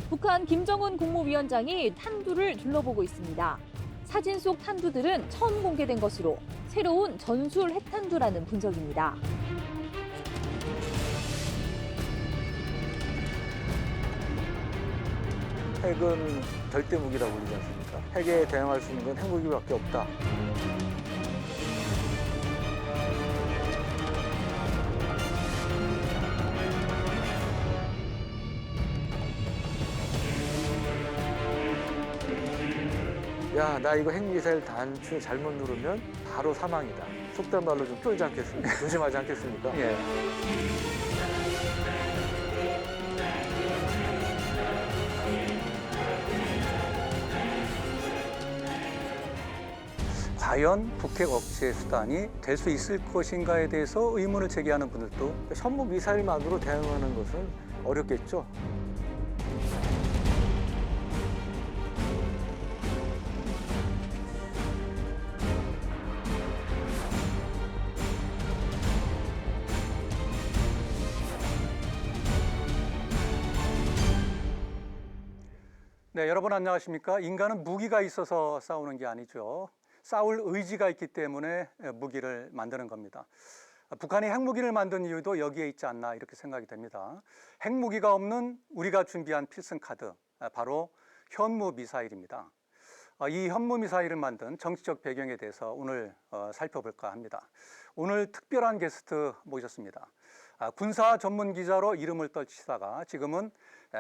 북한 김정은 국무위원장이 탄두를 둘러보고 있습니다. 사진 속 탄두들은 처음 공개된 것으로 새로운 전술 핵탄두라는 분석입니다. 핵은 절대 무기라고 불리지 않습니까? 핵에 대응할 수 있는 건 핵무기밖에 없다. 야, 나 이거 핵미사일 단추 잘못 누르면 바로 사망이다. 속된 말로 좀 쫄지 않겠습니까? 조심하지 않겠습니까? 예. 과연 북핵 억제 수단이 될 수 있을 것인가에 대해서 의문을 제기하는 분들도 현무 미사일만으로 대응하는 것은 어렵겠죠. 네, 여러분 안녕하십니까? 인간은 무기가 있어서 싸우는 게 아니죠. 싸울 의지가 있기 때문에 무기를 만드는 겁니다. 북한이 핵무기를 만든 이유도 여기에 있지 않나 이렇게 생각이 됩니다. 핵무기가 없는 우리가 준비한 필승카드, 바로 현무 미사일입니다. 이 현무 미사일을 만든 정치적 배경에 대해서 오늘 살펴볼까 합니다. 오늘 특별한 게스트 모셨습니다. 군사 전문 기자로 이름을 떨치다가 지금은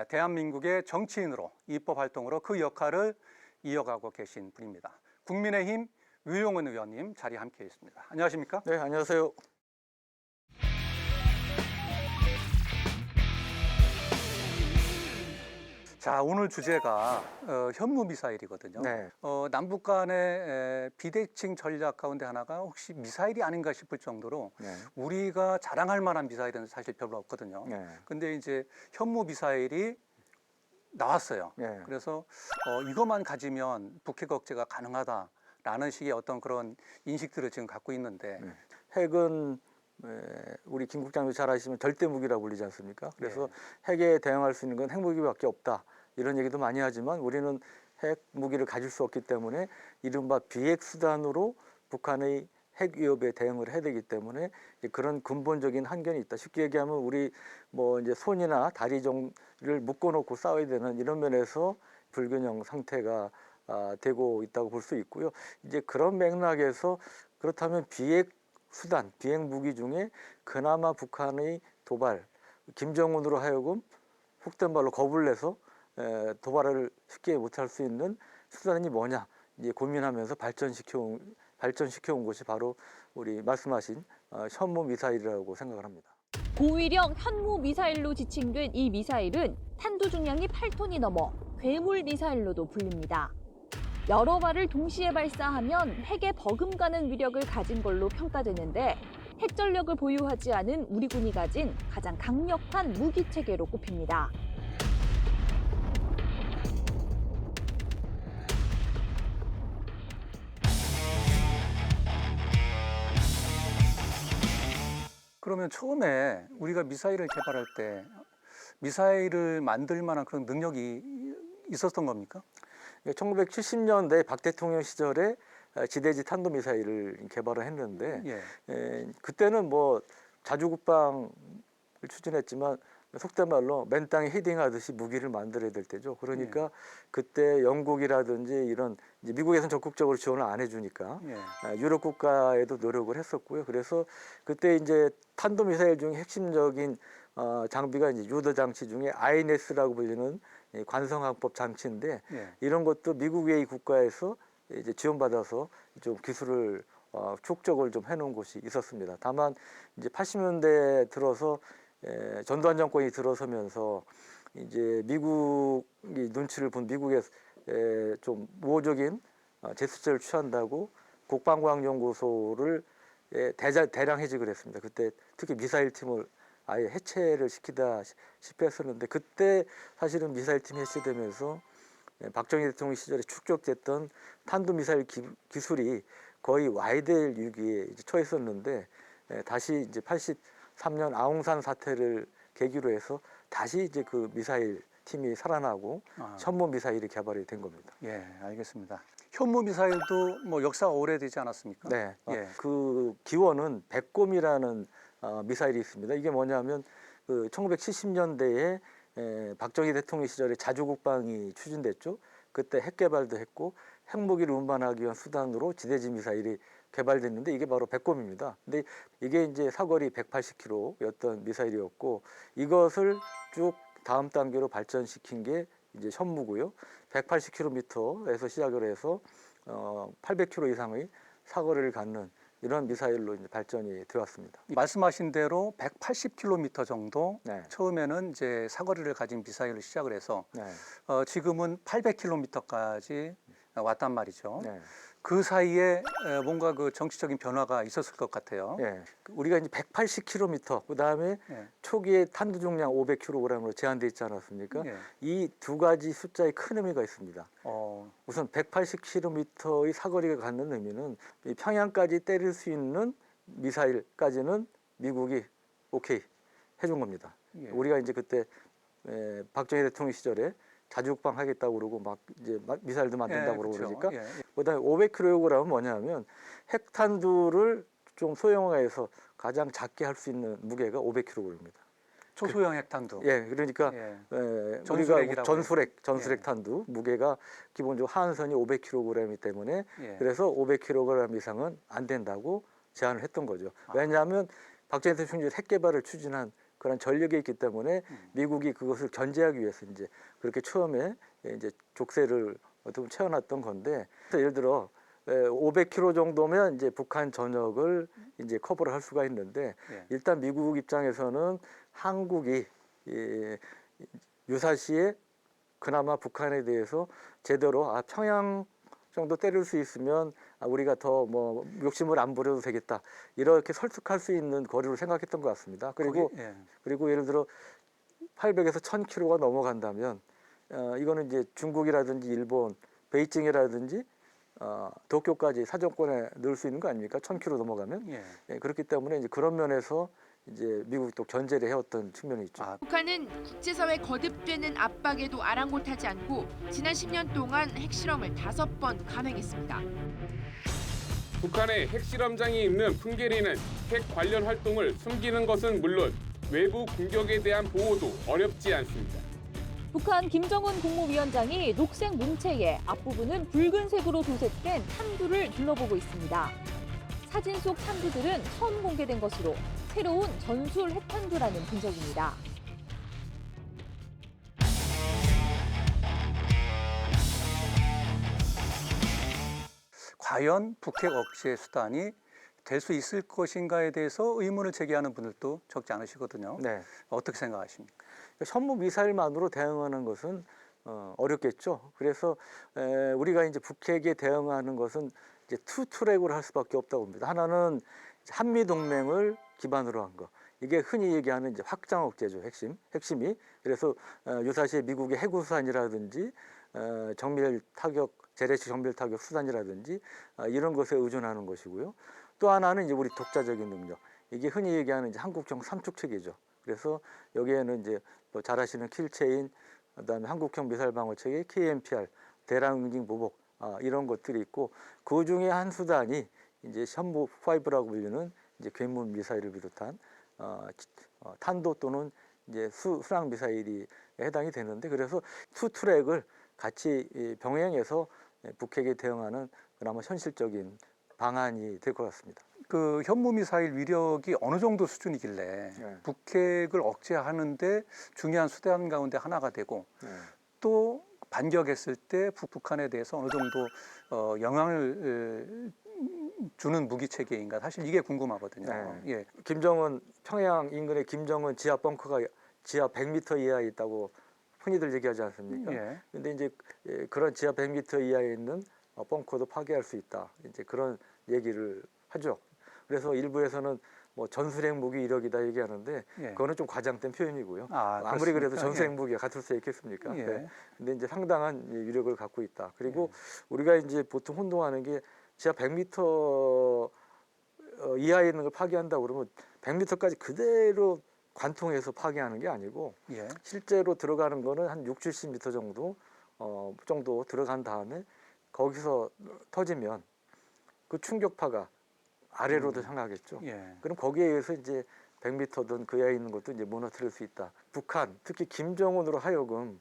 대한민국의 정치인으로 입법 활동으로 그 역할을 이어가고 계신 분입니다. 국민의힘 유용은 의원님 자리에 함께 있습니다. 안녕하십니까? 네, 안녕하세요. 자, 오늘 주제가 현무 미사일이거든요. 네. 남북 간의 비대칭 전략 가운데 하나가 혹시 미사일이 아닌가 싶을 정도로 네. 우리가 자랑할 만한 미사일은 사실 별로 없거든요. 네. 근데 이제 현무 미사일이 나왔어요. 네. 그래서 이것만 가지면 북핵 억제가 가능하다라는 식의 어떤 그런 인식들을 지금 갖고 있는데 네. 핵은 우리 김 국장도 잘 아시지만 절대 무기라고 불리지 않습니까? 그래서 핵에 대응할 수 있는 건 핵무기밖에 없다. 이런 얘기도 많이 하지만 우리는 핵무기를 가질 수 없기 때문에 이른바 비핵 수단으로 북한의 핵 위협에 대응을 해야 되기 때문에 그런 근본적인 한계는 있다. 쉽게 얘기하면 우리 뭐 이제 손이나 다리 정도를 묶어놓고 싸워야 되는 이런 면에서 불균형 상태가 되고 있다고 볼 수 있고요. 이제 그런 맥락에서 그렇다면 비핵 수단, 비핵 무기 중에 그나마 북한의 도발, 김정은으로 하여금 속된 말로 겁을 내서 도발을 쉽게 못할 수 있는 수단이 뭐냐 이제 고민하면서 발전시켜 온 것이 바로 우리 말씀하신 현무 미사일이라고 생각을 합니다. 고위력 현무 미사일로 지칭된 이 미사일은 탄두 중량이 8톤이 넘어 괴물 미사일로도 불립니다. 여러 발을 동시에 발사하면 핵에 버금가는 위력을 가진 걸로 평가되는데 핵 전력을 보유하지 않은 우리 군이 가진 가장 강력한 무기 체계로 꼽힙니다. 그러면 처음에 우리가 미사일을 개발할 때 미사일을 만들 만한 그런 능력이 있었던 겁니까? 1970년대 박 대통령 시절에 지대지 탄도미사일을 개발을 했는데 그때는 뭐 자주국방을 추진했지만 속된 말로 맨 땅에 헤딩하듯이 무기를 만들어야 될 때죠. 그러니까 그때 영국이라든지 이런 이제 미국에서는 적극적으로 지원을 안 해주니까 유럽 국가에도 노력을 했었고요. 그래서 그때 이제 탄도미사일 중에 핵심적인 장비가 이제 유도 장치 중에 INS라고 불리는 관성항법 장치인데 이런 것도 미국 외의 국가에서 이제 지원받아서 좀 기술을 축적을 좀 해놓은 곳이 있었습니다. 다만 이제 80년대 들어서 전두환 정권이 들어서면서 이제 미국이 눈치를 본 미국에 좀 우호적인 제스처를 취한다고 국방과학연구소를 대량 해직을 했습니다. 그때 특히 미사일 팀을 아예 해체를 시키다시피 했었는데 그때 사실은 미사일 팀이 해체되면서 박정희 대통령 시절에 축적됐던 탄도미사일 기술이 거의 와야 될 위기에 처했었는데 다시 이제 83년 아웅산 사태를 계기로 해서 다시 이제 그 미사일 팀이 살아나고 현무 미사일이 개발이 된 겁니다. 예, 알겠습니다. 현무 미사일도 뭐 역사가 오래되지 않았습니까? 네, 예. 그 기원은 백곰이라는 미사일이 있습니다. 이게 뭐냐면 그 1970년대에 박정희 대통령 시절에 자주국방이 추진됐죠. 그때 핵 개발도 했고 핵무기를 운반하기 위한 수단으로 지대지 미사일이 개발됐는데 이게 바로 백곰입니다. 근데 이게 이제 사거리 180km였던 미사일이었고 이것을 쭉 다음 단계로 발전시킨 게 이제 현무고요. 180km에서 시작을 해서 800km 이상의 사거리를 갖는 이런 미사일로 이제 발전이 되었습니다. 말씀하신 대로 180km 정도 네. 처음에는 이제 사거리를 가진 미사일을 시작을 해서 네. 지금은 800km까지 왔단 말이죠. 네. 그 사이에 뭔가 그 정치적인 변화가 있었을 것 같아요. 예. 우리가 이제 180km, 그 다음에 예. 초기에 탄두 중량 500kg으로 제한되어 있지 않았습니까? 예. 이 두 가지 숫자에 큰 의미가 있습니다. 우선 180km의 사거리가 갖는 의미는 이 평양까지 때릴 수 있는 미사일까지는 미국이 오케이 해준 겁니다. 예. 우리가 이제 그때 박정희 대통령 시절에 자주국방 하겠다고 그러고 막 이제 미사일도 만든다고 그러고 그렇죠. 그러니까 예. 그다음에 500kg은 뭐냐면 핵탄두를 좀 소형화해서 가장 작게 할 수 있는 무게가 500kg입니다. 초소형 핵탄두. 예, 그러니까 예. 우리가 전술핵 예. 탄두 무게가 기본적으로 하한선이 500kg이기 때문에 예. 그래서 500kg 이상은 안 된다고 제안을 했던 거죠. 왜냐하면 박정희 대통령이 핵 개발을 추진한 그런 전력이 있기 때문에 미국이 그것을 견제하기 위해서 이제 그렇게 처음에 이제 족쇄를 어떻게 채워놨던 건데 예를 들어 500km 정도면 이제 북한 전역을 이제 커버를 할 수가 있는데 예. 일단 미국 입장에서는 한국이 유사시에 그나마 북한에 대해서 제대로 평양 정도 때릴 수 있으면 우리가 더 뭐 욕심을 안 부려도 되겠다 이렇게 설득할 수 있는 거리로 생각했던 것 같습니다. 그리고 거기, 예. 그리고 예를 들어 800에서 1000km가 넘어간다면 이거는 이제 중국이라든지 일본, 베이징이라든지 도쿄까지 사정권에 넣을 수 있는 거 아닙니까? 1000km 넘어가면. 예. 예, 그렇기 때문에 이제 그런 면에서 이제 미국도 견제를 해왔던 측면이 있죠. 북한은 국제사회 거듭되는 압박에도 아랑곳하지 않고 지난 10년 동안 핵실험을 5번 감행했습니다. 북한의 핵실험장이 있는 풍계리는 핵 관련 활동을 숨기는 것은 물론 외부 공격에 대한 보호도 어렵지 않습니다. 북한 김정은 국무위원장이 녹색 몸체에 앞부분은 붉은색으로 도색된 탄두를 둘러보고 있습니다. 사진 속 탄두들은 처음 공개된 것으로 새로운 전술 핵탄두라는 분석입니다. 과연 북핵 억제 수단이 될 수 있을 것인가에 대해서 의문을 제기하는 분들도 적지 않으시거든요. 네. 어떻게 생각하십니까? 현무 미사일만으로 대응하는 것은 어렵겠죠. 그래서 우리가 이제 북핵에 대응하는 것은 이제 투 트랙으로 할 수밖에 없다고 봅니다. 하나는 한미 동맹을 기반으로 한 거. 이게 흔히 얘기하는 이제 확장 억제죠. 핵심이. 그래서 유사시에 미국의 해구수단이라든지 정밀 타격, 재래식 정밀 타격 수단이라든지 이런 것에 의존하는 것이고요. 또 하나는 이제 우리 독자적인 능력. 이게 흔히 얘기하는 이제 한국형 삼축 체계죠. 그래서 여기에는 이제 뭐 잘 아시는 킬체인, 그다음에 한국형 미사일 방어 체계, KMPR, 대량 응징 보복 이런 것들이 있고 그 중에 한 수단이 이제 현무 5라고 불리는 이제 괴물 미사일을 비롯한 탄도 또는 이제 수랑 미사일이 해당이 되는데 그래서 투 트랙을 같이 병행해서 북핵에 대응하는 그나마 현실적인 방안이 될 것 같습니다. 그 현무 미사일 위력이 어느 정도 수준이길래 네. 북핵을 억제하는데 중요한 수단 가운데 하나가 되고 또 반격했을 때 북한에 대해서 어느 정도 영향을 주는 무기 체계인가 사실 이게 궁금하거든요. 네. 예. 김정은 평양 인근에 김정은 지하 벙커가 지하 100m 이하에 있다고 흔히들 얘기하지 않습니까? 예. 근데 이제 그런 지하 100m 이하에 있는 벙커도 파괴할 수 있다. 이제 그런 얘기를 하죠. 그래서 일부에서는 뭐 전술핵 무기 이력이다 얘기하는데 예. 그거는 좀 과장된 표현이고요. 그렇습니까? 아무리 그래도 전술핵 무기가 같을 수 있겠습니까? 예. 네. 근데 이제 상당한 위력을 갖고 있다. 그리고 우리가 이제 보통 혼동하는 게 지하 100m 이하에 있는 걸 파괴한다 그러면 100m까지 그대로 관통해서 파괴하는 게 아니고 예. 실제로 들어가는 거는 한 6, 70m 정도 들어간 다음에 거기서 터지면 그 충격파가 아래로도 향하겠죠. 예. 그럼 거기에 의해서 이제 100m든 그 이하에 있는 것도 이제 무너뜨릴 수 있다. 북한, 특히 김정은으로 하여금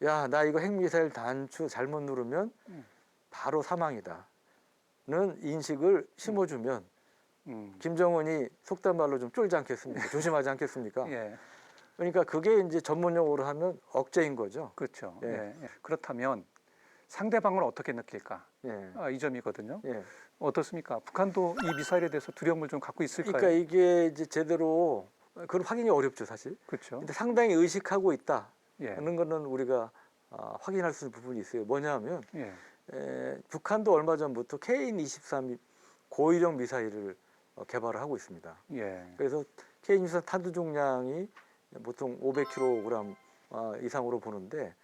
야, 나 이거 핵미사일 단추 잘못 누르면 바로 사망이다. 는 인식을 심어주면 김정은이 속된 말로 좀 쫄지 않겠습니까? 조심하지 않겠습니까? 예. 그러니까 그게 이제 전문 용어로 하면 억제인 거죠. 그렇죠. 예. 예. 예. 그렇다면 상대방을 어떻게 느낄까? 예. 이 점이거든요. 예. 어떻습니까? 북한도 이 미사일에 대해서 두려움을 좀 갖고 있을까요? 그러니까 이게 이제 제대로 그건 확인이 어렵죠, 사실. 그렇죠. 근데 상당히 의식하고 있다. 예. 하는 거는 우리가 확인할 수 있는 부분이 있어요. 뭐냐면 예. 북한도 얼마 전부터 KN-23 고위력 미사일을 개발을 하고 있습니다. 예. 그래서 KN-23 탄두 중량이 보통 500kg 이상으로 보는데,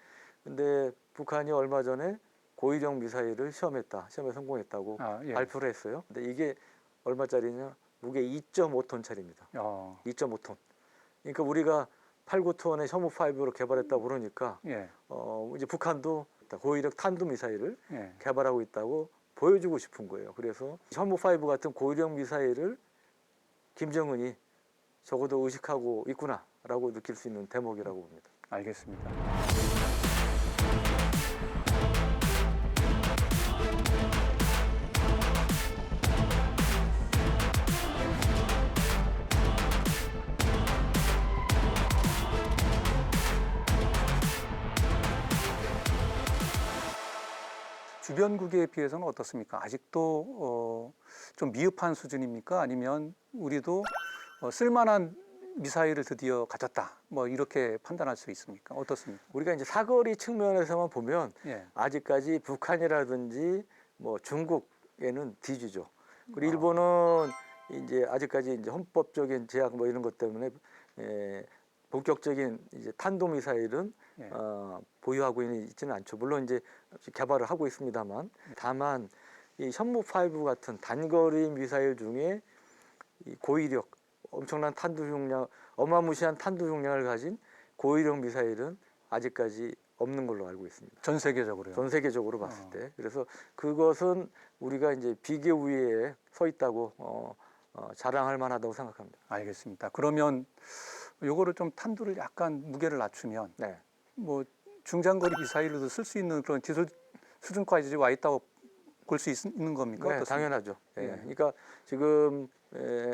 근데 북한이 얼마 전에 고위력 미사일을 시험에 성공했다고 예. 발표를 했어요. 근데 이게 얼마짜리냐? 무게 2.5톤짜리입니다. 2.5톤. 그러니까 우리가 8, 9톤의 셔무5로 개발했다고 그러니까 예. 이제 북한도 고위력 탄도 미사일을 예. 개발하고 있다고 보여주고 싶은 거예요. 그래서 셔무5 같은 고위력 미사일을 김정은이 적어도 의식하고 있구나라고 느낄 수 있는 대목이라고 봅니다. 알겠습니다. 주변국에 비해서는 어떻습니까? 아직도 좀 미흡한 수준입니까? 아니면 우리도 쓸만한 미사일을 드디어 가졌다. 뭐 이렇게 판단할 수 있습니까? 어떻습니까? 우리가 이제 사거리 측면에서만 보면 예. 아직까지 북한이라든지 뭐 중국에는 뒤지죠. 그리고 일본은 이제 아직까지 이제 헌법적인 제약 뭐 이런 것 때문에 본격적인 이제 탄도 미사일은 예. 보유하고 있지는 않죠. 물론 이제 개발을 하고 있습니다만, 다만 이 션무5 같은 단거리 미사일 중에 이 고위력, 엄청난 탄두 중량, 어마무시한 탄두 중량을 가진 고위력 미사일은 아직까지 없는 걸로 알고 있습니다. 전 세계적으로요. 전 세계적으로 봤을 때. 그래서 그것은 우리가 이제 비계 우위에 서 있다고 자랑할 만하다고 생각합니다. 알겠습니다. 그러면 요거를 좀 탄두를 약간 무게를 낮추면 네. 뭐 중장거리 미사일로도 쓸 수 있는 그런 기술 수준까지 와 있다고 볼 수 있는 겁니까? 네, 어떻습니까? 당연하죠. 예. 예. 그러니까 지금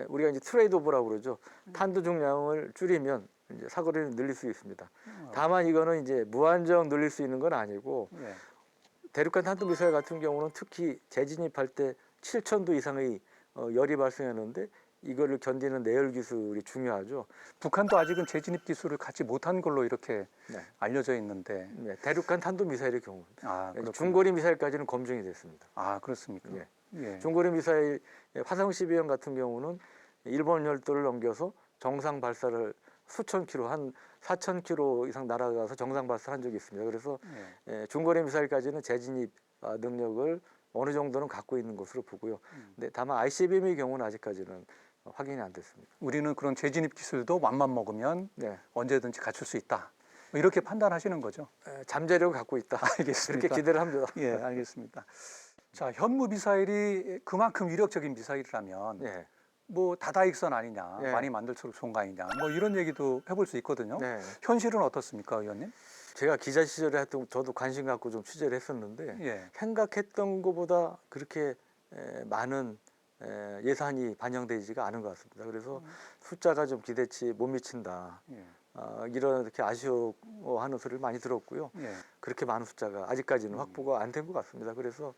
우리가 이제 트레이드 오브라고 그러죠. 탄두 중량을 줄이면 이제 사거리를 늘릴 수 있습니다. 다만 이거는 이제 무한정 늘릴 수 있는 건 아니고, 예. 대륙간 탄도 미사일 같은 경우는 특히 재진입할 때 7,000도 이상의 열이 발생하는데 이거를 견디는 내열 기술이 중요하죠. 북한도 아직은 재진입 기술을 갖지 못한 걸로 이렇게 네. 알려져 있는데. 네, 대륙간 탄도 미사일의 경우 그렇군요. 중거리 미사일까지는 검증이 됐습니다. 그렇습니까? 예. 예. 중거리 미사일 화성 12형 같은 경우는 일본 열도를 넘겨서 정상 발사를 수천 킬로, 한 4천 킬로 이상 날아가서 정상 발사한 적이 있습니다. 그래서 예. 중거리 미사일까지는 재진입 능력을 어느 정도는 갖고 있는 것으로 보고요. 근데 다만 ICBM의 경우는 아직까지는 확인이 안 됐습니다. 우리는 그런 재진입 기술도 맘만 먹으면 네. 언제든지 갖출 수 있다. 뭐 이렇게 판단하시는 거죠? 잠재력을 갖고 있다. 알겠습니다. 그렇게 기대를 합니다. 예, 알겠습니다. 자, 현무 미사일이 그만큼 위력적인 미사일이라면 네. 뭐 다다익선 아니냐, 예. 많이 만들수록 좋은 거 아니냐, 뭐 이런 얘기도 해볼 수 있거든요. 네. 현실은 어떻습니까, 의원님? 제가 기자 시절에 했던 저도 관심 갖고 좀 취재를 했었는데 예, 생각했던 것보다 그렇게 많은 예산이 반영되지가 않은 것 같습니다. 그래서 숫자가 좀 기대치 못 미친다. 예, 이렇게 아쉬워하는 소리를 많이 들었고요. 예. 그렇게 많은 숫자가 아직까지는 확보가 안 된 것 같습니다. 그래서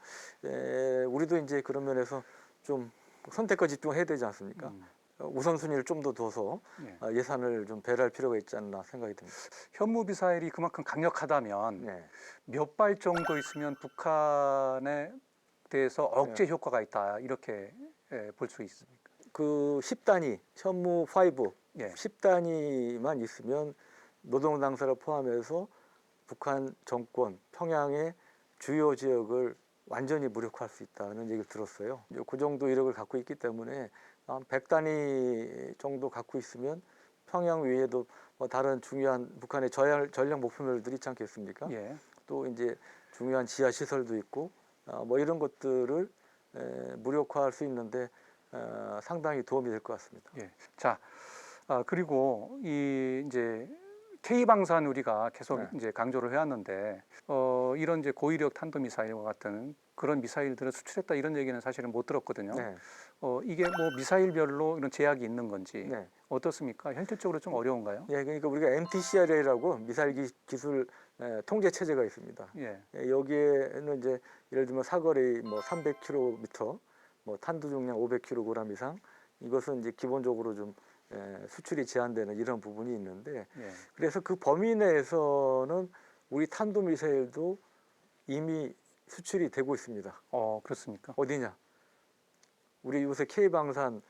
우리도 이제 그런 면에서 좀 선택과 집중을 해야 되지 않습니까? 우선순위를 좀 더 둬서 예. 예산을 좀 배려할 필요가 있지 않나 생각이 듭니다. 현무 미사일이 그만큼 강력하다면 네. 몇 발 정도 있으면 북한에 대해서 억제 효과가 있다 이렇게 볼 수 있습니까? 그 10단위, 션무5 예. 10단위만 있으면 노동 당사를 포함해서 북한 정권, 평양의 주요 지역을 완전히 무력화할 수 있다는 얘기를 들었어요. 그 정도 이력을 갖고 있기 때문에 한 100단위 정도 갖고 있으면 평양 외에도 뭐 다른 중요한 북한의 전략 목표물들이 있지 않겠습니까? 예. 또 이제 중요한 지하 시설도 있고 뭐 이런 것들을 무력화할 수 있는데 상당히 도움이 될 것 같습니다. 예. 자, 그리고 이 이제 K방산 우리가 계속 네. 이제 강조를 해왔는데 이런 이제 고위력 탄도 미사일과 같은 그런 미사일들을 수출했다 이런 얘기는 사실은 못 들었거든요. 네. 이게 뭐 미사일별로 이런 제약이 있는 건지 네. 어떻습니까? 현실적으로 좀 어려운가요? 예, 그러니까 우리가 MTCRA라고 미사일 기술 통제 체제가 있습니다. 예. 여기에는 이제 예를 들면 사거리 뭐 300km, 뭐 탄두 중량 500kg 이상 이것은 이제 기본적으로 좀 수출이 제한되는 이런 부분이 있는데 예. 그래서 그 범위 내에서는 우리 탄도 미사일도 이미 수출이 되고 있습니다. 그렇습니까? 어디냐? 우리 요새 K방산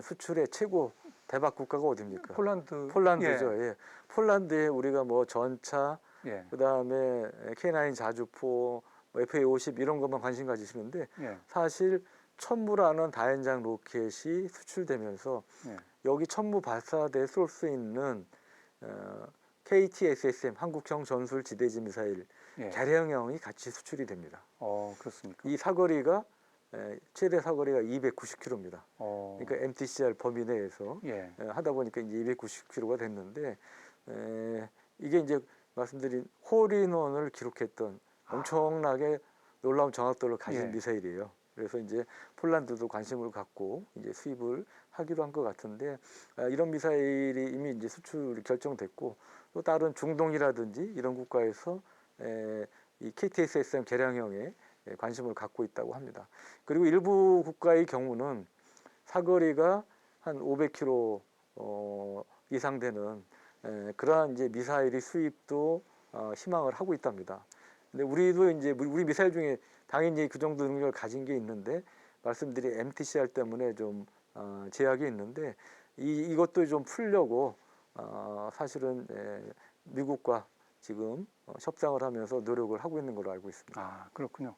수출의 최고 대박 국가가 어디입니까? 폴란드죠. 예. 폴란드에 우리가 뭐 전차, 예. 그다음에 K9 자주포, 뭐 FA-50 이런 것만 관심 가지시는데 예. 사실 천무라는 다연장 로켓이 수출되면서 예. 여기 천무 발사대에 쏠 수 있는 KT-SSM 한국형 전술 지대지 미사일 예. 개량형이 같이 수출이 됩니다. 그렇습니까? 이 사거리가 최대 사거리가 290km입니다. 그러니까 MTCR 범위 내에서 예. 하다 보니까 이제 290km가 됐는데 이게 이제 말씀드린 홀인원을 기록했던 엄청나게 놀라운 정확도를 가진 예. 미사일이에요. 그래서 이제 폴란드도 관심을 갖고 이제 수입을 하기로 한 것 같은데 이런 미사일이 이미 이제 수출이 결정됐고 또 다른 중동이라든지 이런 국가에서 이 KT-SSM 개량형에 관심을 갖고 있다고 합니다. 그리고 일부 국가의 경우는 사거리가 한 500km 이상 되는 그러한 이제 미사일의 수입도 희망을 하고 있답니다. 근데 우리도 이제 우리 미사일 중에 당연히 그 정도 능력을 가진 게 있는데 말씀드린 MTCR 때문에 좀 제약이 있는데 이것도 좀 풀려고 사실은 미국과 지금 협상을 하면서 노력을 하고 있는 걸로 알고 있습니다. 그렇군요.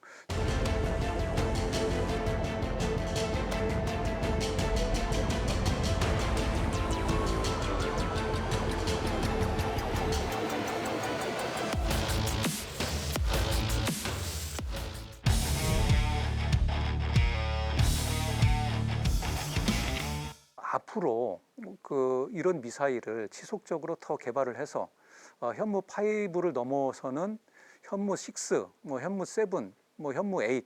앞으로 이런 미사일을 지속적으로 더 개발을 해서 현무 5를 넘어서는 현무 6, 뭐 현무 7, 뭐 현무 8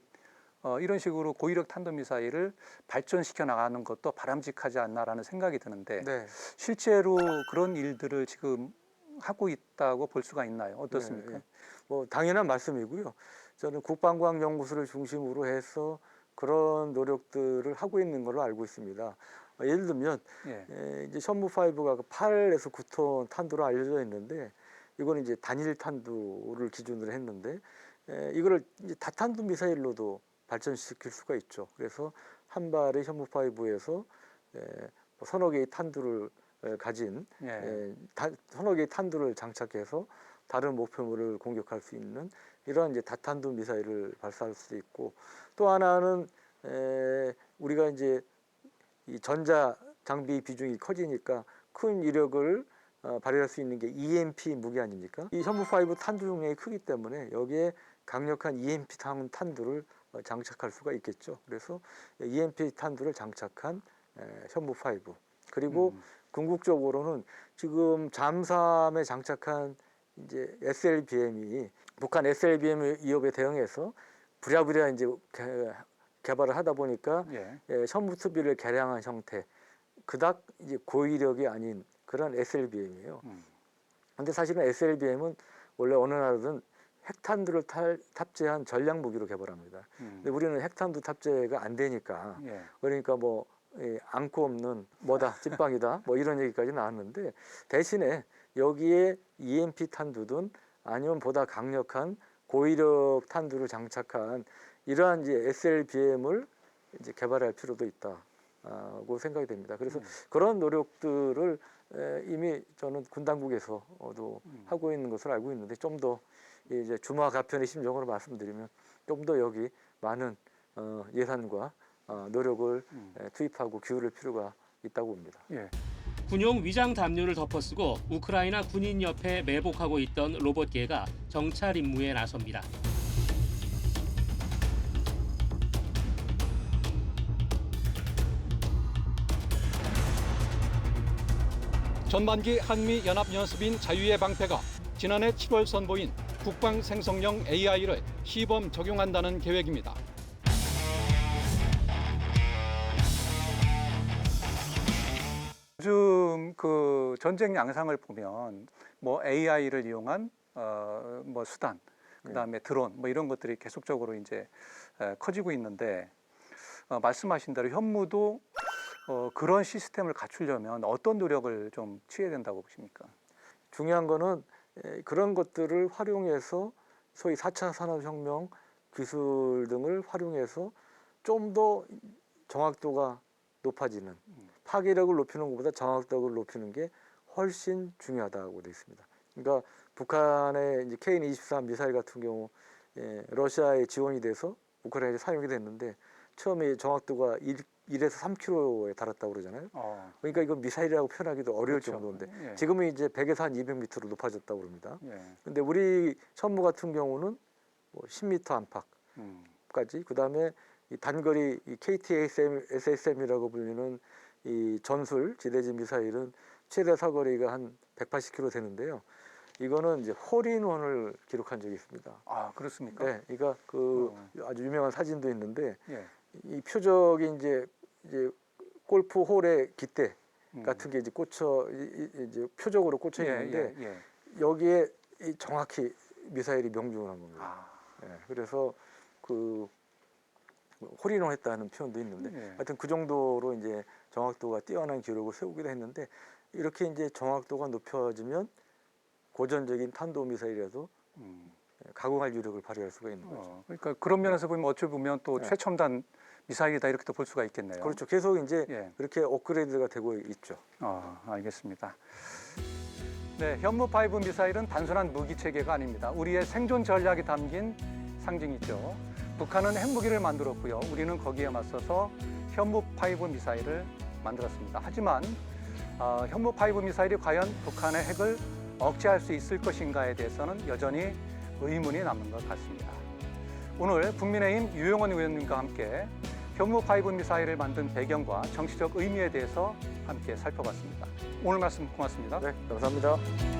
이런 식으로 고위력 탄도 미사일을 발전시켜 나가는 것도 바람직하지 않나라는 생각이 드는데 네. 실제로 그런 일들을 지금 하고 있다고 볼 수가 있나요? 어떻습니까? 네. 뭐 당연한 말씀이고요. 저는 국방과학연구소를 중심으로 해서 그런 노력들을 하고 있는 걸로 알고 있습니다. 예를 들면 이제 현무 5가 8에서 9톤 탄두로 알려져 있는데 이거는 이제 단일 탄두를 기준으로 했는데 이거를 이제 다탄두 미사일로도 발전시킬 수가 있죠. 그래서 한 발의 현무 5에서 서너 개의 탄두를 가진 서너 개의 탄두를 장착해서 다른 목표물을 공격할 수 있는 이러한 이제 다탄두 미사일을 발사할 수도 있고 또 하나는 우리가 이제 이 전자 장비 비중이 커지니까 큰 위력을 발휘할 수 있는 게 EMP 무기 아닙니까? 이 현무 5 탄두 중량이 크기 때문에 여기에 강력한 EMP 탄두를 장착할 수가 있겠죠. 그래서 EMP 탄두를 장착한 현무 5 그리고 궁극적으로는 지금 잠수함에 장착한 이제 SLBM이 북한 SLBM 위협에 대응해서 부랴부랴 이제 개발을 하다 보니까 현무 투비를 개량한 형태 그닥 이제 고위력이 아닌 그런 SLBM이에요. 근데 사실은 SLBM은 원래 어느 나라든 핵탄두를 탑재한 전략 무기로 개발합니다. 근데 우리는 핵탄두 탑재가 안 되니까 그러니까 뭐 안고 없는 뭐다 찐빵이다 뭐 이런 얘기까지 나왔는데 대신에 여기에 EMP 탄두든 아니면 보다 강력한 고위력 탄두를 장착한 이러한 이제 SLBM을 이제 개발할 필요도 있다고 생각이 됩니다. 그래서 그런 노력들을 이미 저는 군 당국에서도 하고 있는 것을 알고 있는데 좀 더 이제 주마가편의 심정으로 말씀드리면 좀 더 여기 많은 예산과 노력을 투입하고 기울일 필요가 있다고 봅니다. 군용 위장 담요를 덮어쓰고 우크라이나 군인 옆에 매복하고 있던 로봇개가 정찰 임무에 나섭니다. 전반기 한미 연합연습인 자유의 방패가 지난해 7월 선보인 국방 생성형 AI를 시범 적용한다는 계획입니다. 요즘 그 전쟁 양상을 보면 뭐 AI를 이용한 뭐 수단, 그다음에 드론 뭐 이런 것들이 계속적으로 이제 커지고 있는데 말씀하신 대로 현무도 그런 시스템을 갖추려면 어떤 노력을 좀 취해야 된다고 보십니까? 중요한 거는 그런 것들을 활용해서 소위 4차 산업혁명 기술 등을 활용해서 좀 더 정확도가 높아지는, 파괴력을 높이는 것보다 정확도를 높이는 게 훨씬 중요하다고 되어 있습니다. 그러니까 북한의 이제 KN-23 미사일 같은 경우 러시아에 지원이 돼서 우크라이나에 사용이 됐는데 처음에 정확도가 1에서 3km에 달았다고 그러잖아요. 그러니까 이거 미사일이라고 표현하기도 어려울 그렇죠. 정도인데 예. 지금은 이제 100에서 한 200m로 높아졌다고 그럽니다. 예. 근데 우리 현무 같은 경우는 뭐 10m 안팎까지, 그다음에 이 단거리 이 KTSM이라고 불리는 이 전술 지대지 미사일은 최대 사거리가 한 180km 되는데요. 이거는 이제 홀인원을 기록한 적이 있습니다. 아, 그렇습니까? 네, 그러니까 그 아주 유명한 사진도 있는데 예. 이 표적이 이제 골프 홀의 깃대 같은 게 이제 이제 표적으로 꽂혀 있는데 예. 여기에 이 정확히 미사일이 명중을 한 겁니다. 아, 예, 그래서 그 홀인원 했다는 표현도 있는데 예. 하여튼 그 정도로 이제 정확도가 뛰어난 기록을 세우기도 했는데 이렇게 이제 정확도가 높여지면 고전적인 탄도 미사일이라도 가공할 유력을 발휘할 수가 있는 거죠. 그러니까 그런 면에서 보면 어찌 보면 또 네. 최첨단 미사일이다 이렇게도 볼 수가 있겠네요. 그렇죠. 계속 이제 예. 그렇게 업그레이드가 되고 있죠. 알겠습니다. 네, 현무5 미사일은 단순한 무기 체계가 아닙니다. 우리의 생존 전략이 담긴 상징이죠. 북한은 핵무기를 만들었고요. 우리는 거기에 맞서서 현무5 미사일을 만들었습니다. 하지만 현무5 미사일이 과연 북한의 핵을 억제할 수 있을 것인가에 대해서는 여전히 의문이 남는 것 같습니다. 오늘 국민의힘 유영원 의원님과 함께 현무5 미사일을 만든 배경과 정치적 의미에 대해서 함께 살펴봤습니다. 오늘 말씀 고맙습니다. 네, 감사합니다.